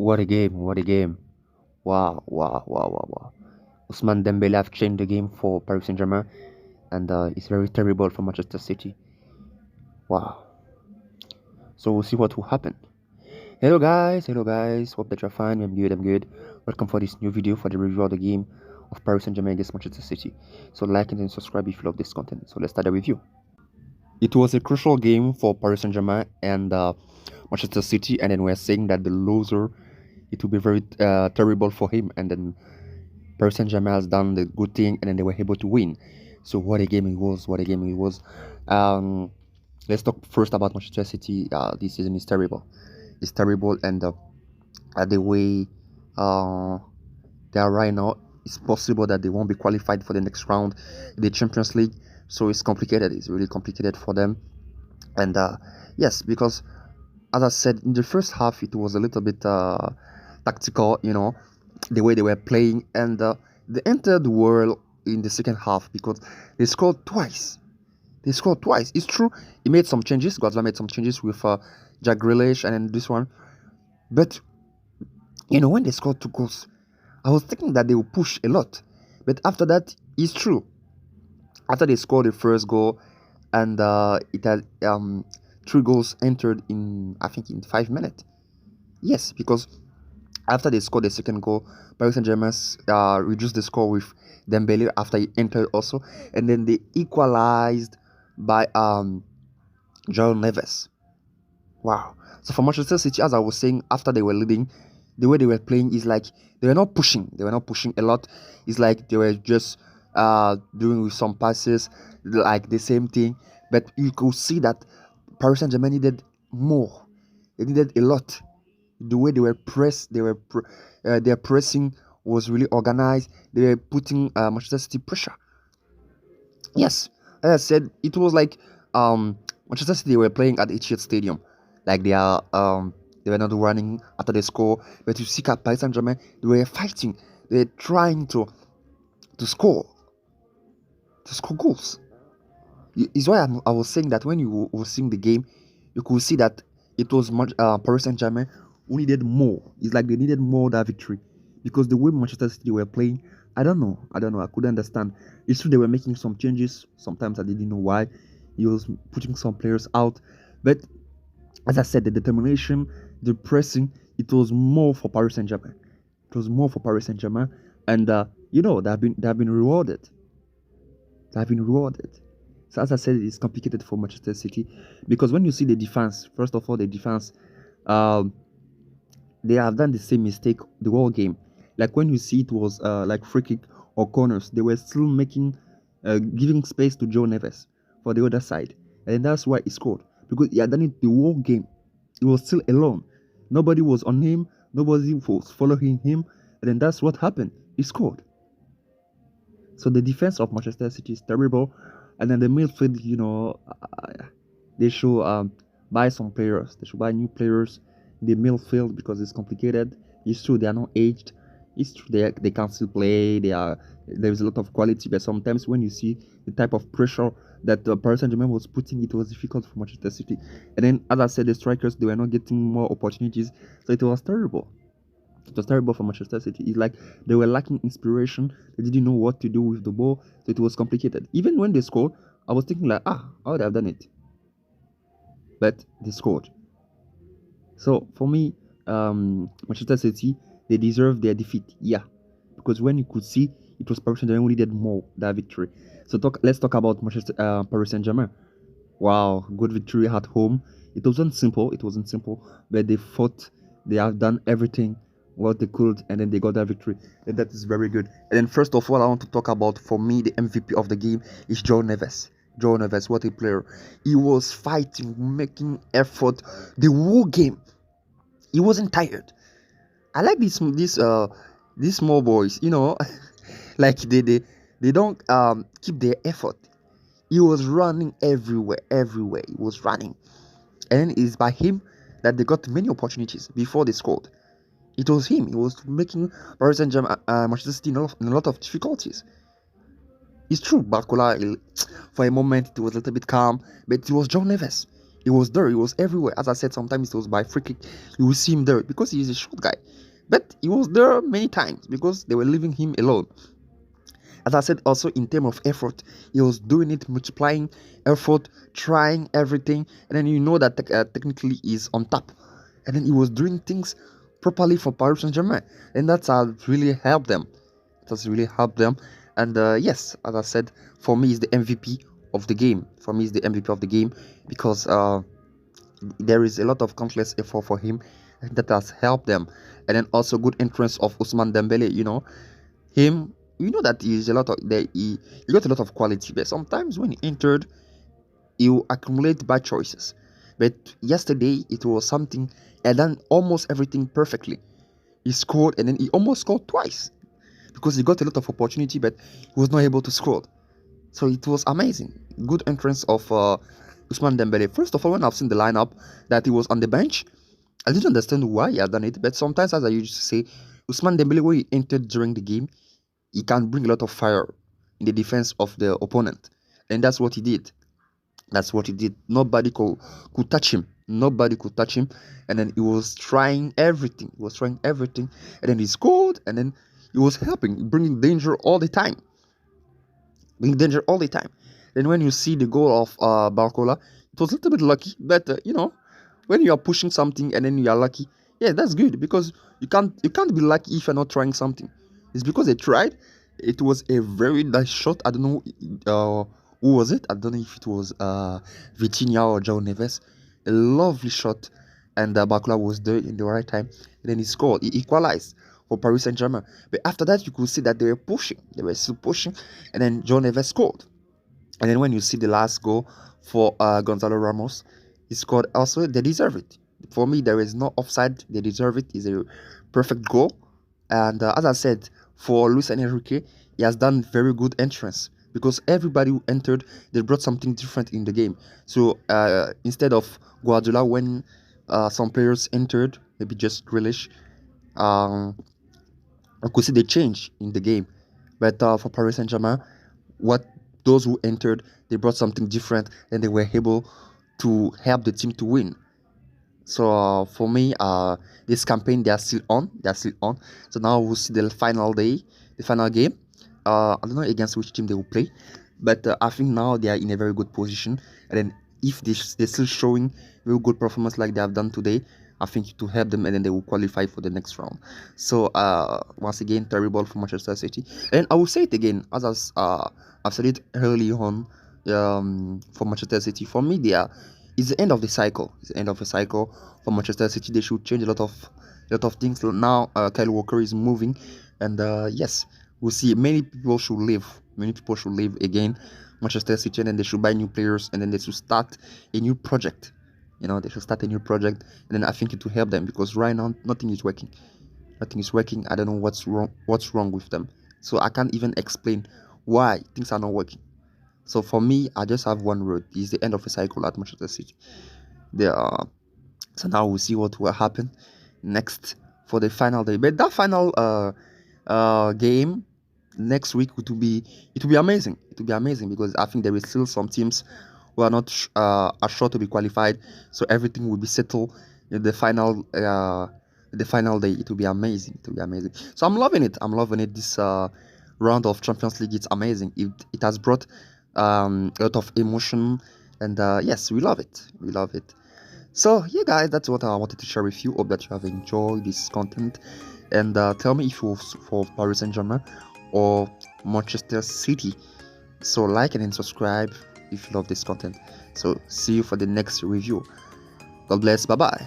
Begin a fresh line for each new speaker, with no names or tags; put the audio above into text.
What a game! What a game! Wow! Wow! Wow! Wow! Wow! Ousmane Dembele have changed the game for Paris Saint-Germain, and it's very terrible for Manchester City. Wow! So we'll see what will happen. Hello guys! Hello guys! Hope that you're fine. I'm good. I'm good. Welcome for this new video for the review of the game of Paris Saint-Germain against Manchester City. So like and subscribe if you love this content. So let's start the review. It was a crucial game for Paris Saint-Germain and Manchester City, and then we're saying that the loser, it will be very terrible for him, and then Paris Saint-Germain has done the good thing, and then they were able to win. So what a game it was! What a game it was! Let's talk first about Manchester City. This season is terrible. It's terrible, and the way they are right now, it's possible that they won't be qualified for the next round in the Champions League. So it's complicated. It's really complicated for them. And yes, because as I said, in the first half, it was a little bit tactical, the way they were playing, and they entered the world in the second half because they scored twice. They scored twice. It's true. He made some changes. Guardiola made some changes with Jack Grealish and then this one. But when they scored 2 goals, I was thinking that they would push a lot. But after that, it's true. After they scored the first goal, and it had 3 goals entered in, I think, in 5 minutes. Yes, because after they scored the second goal, Paris Saint-Germain reduced the score with Dembele after he entered also, and then they equalized by João Neves. Wow. So for Manchester City, as I was saying, after they were leading, the way they were playing is like they were not pushing. They were not pushing a lot. It's like they were just doing with some passes, like the same thing. But you could see that Paris Saint-Germain needed more. They needed a lot. The way they were pressed, their pressing was really organized. They were putting Manchester City pressure. Yes, as I said, it was like Manchester City were playing at Etihad Stadium, like they were not running after they score. But you see at Paris Saint-Germain, they were fighting. They were trying to score goals. It's why I was saying that when you were seeing the game, you could see that it was Paris Saint-Germain who needed more. It's like they needed more that victory because the way Manchester City were playing, I don't know. I couldn't understand. It's true they were making some changes. Sometimes I didn't know why. He was putting some players out, but as I said, the determination, the pressing, it was more for Paris Saint-Germain. It was more for Paris Saint-Germain, and they have been rewarded. They have been rewarded. So as I said, it's complicated for Manchester City because when you see the defense, first of all, the defense, they have done the same mistake the whole game. Like when you see it was like free kick or corners, they were still giving space to João Neves for the other side, and that's why he scored because he had done it the whole game. He was still alone. Nobody was on him. Nobody was following him, and then that's what happened. He scored. So the defense of Manchester City is terrible, and then the midfield, they should buy some players. They should buy new players in the midfield because it's complicated. It's true they are not aged. It's true they can still play. There's a lot of quality, but sometimes when you see the type of pressure that Paris Saint-Germain was putting, it was difficult for Manchester City. And then, as I said, the strikers, they were not getting more opportunities, so it was terrible. It was terrible for Manchester City. It's like they were lacking inspiration. They didn't know what to do with the ball, so it was complicated. Even when they scored, I was thinking like, how would they have done it? But they scored. So for me, Manchester City, they deserve their defeat. Yeah, because when you could see, it was Paris Saint-Germain who needed more that victory. So let's talk about Paris Saint-Germain. Wow, good victory at home. It wasn't simple. But they fought. They have done everything what they could, and then they got that victory, and that is very good. And then first of all, I want to talk about, for me, the MVP of the game is João Neves. João Neves, what a player! He was fighting, making effort the whole game. He wasn't tired. I like these small boys, like they don't keep their effort. He was running everywhere. He was running, and it's by him that they got many opportunities before they scored. It was him. He was making Paris Saint-Germain, Manchester City in a lot of difficulties. It's true, Barcola, for a moment, it was a little bit calm, but it was João Neves. He was there. He was everywhere. As I said, sometimes it was by free kick. You will see him there because he's a short guy. But he was there many times because they were leaving him alone. As I said, also in terms of effort, he was doing it, multiplying effort, trying everything, and then you know that technically he's on top. And then he was doing things properly for Paris Saint Germain, and that's really helped them. It has really helped them. And yes, as I said, for me, he's the MVP of the game. For me, he's the MVP of the game because there is a lot of countless effort for him and that has helped them. And then also good entrance of Ousmane Dembele. Him. You know that he's a lot of he got a lot of quality, but sometimes when he entered, you accumulate bad choices. But yesterday it was something and done almost everything perfectly. He scored and then he almost scored twice because he got a lot of opportunity, but he was not able to score. So it was amazing. Good entrance of Ousmane Dembele. First of all, when I've seen the lineup that he was on the bench, I didn't understand why he had done it. But sometimes, as I used to say, Ousmane Dembele, when he entered during the game, he can bring a lot of fire in the defense of the opponent. And that's what he did. That's what he did. Nobody could touch him. Nobody could touch him. And then he was trying everything. He was trying everything. And then he scored. And then he was helping, bringing danger all the time. Bringing danger all the time. Then when you see the goal of Barcola, it was a little bit lucky. But, when you are pushing something and then you are lucky, yeah, that's good because you can't be lucky if you're not trying something. It's because they tried. It was a very nice shot. I don't know who was it. I don't know if it was Vitinha or João Neves. A lovely shot, and Bakula was there in the right time. And then he scored. He equalized for Paris Saint Germain. But after that, you could see that they were pushing. They were still pushing, and then João Neves scored. And then when you see the last goal for Gonzalo Ramos, he scored also. They deserve it. For me, there is no offside. They deserve it. It's a perfect goal. And as I said, for Luis Enrique, he has done very good entrance because everybody who entered, they brought something different in the game. So instead of Guardiola, when some players entered, maybe just Grealish, um, I could see the change in the game. But for Paris Saint Germain, what those who entered, they brought something different and they were able to help the team to win. So for me, this campaign they are still on. They are still on. So now we'll see the final day, the final game. I don't know against which team they will play, but I think now they are in a very good position. And then if they're still showing very good performance like they have done today, I think to help them, and then they will qualify for the next round. So once again, terrible for Manchester City. And I will say it again, as I've said it early on. For Manchester City, for me, it's the end of the cycle. It's the end of the cycle for Manchester City. They should change a lot of things. Now, Kyle Walker is moving, and yes, we'll see. Many people should leave. Many people should leave again, Manchester City, and then they should buy new players, and then they should start a new project. They should start a new project, and then I think it will help them because right now nothing is working. Nothing is working. I don't know what's wrong. What's wrong with them? So I can't even explain why things are not working. So for me, I just have one word: it's the end of a cycle at Manchester City. There are So now we'll see what will happen next for the final day. But that final game next week it will be amazing. It will be amazing because I think there is still some teams who are not are sure to be qualified. So everything will be settled in the final day. It will be amazing. It will be amazing. So I'm loving it. I'm loving it. This round of Champions League, it's amazing. It has brought a lot of emotion, and yes, we love it. We love it. So yeah, guys, that's what I wanted to share with you. Hope that you have enjoyed this content, and tell me if you're for Paris Saint Germain or Manchester City. So like and then subscribe if you love this content. So see you for the next review. God bless. Bye bye.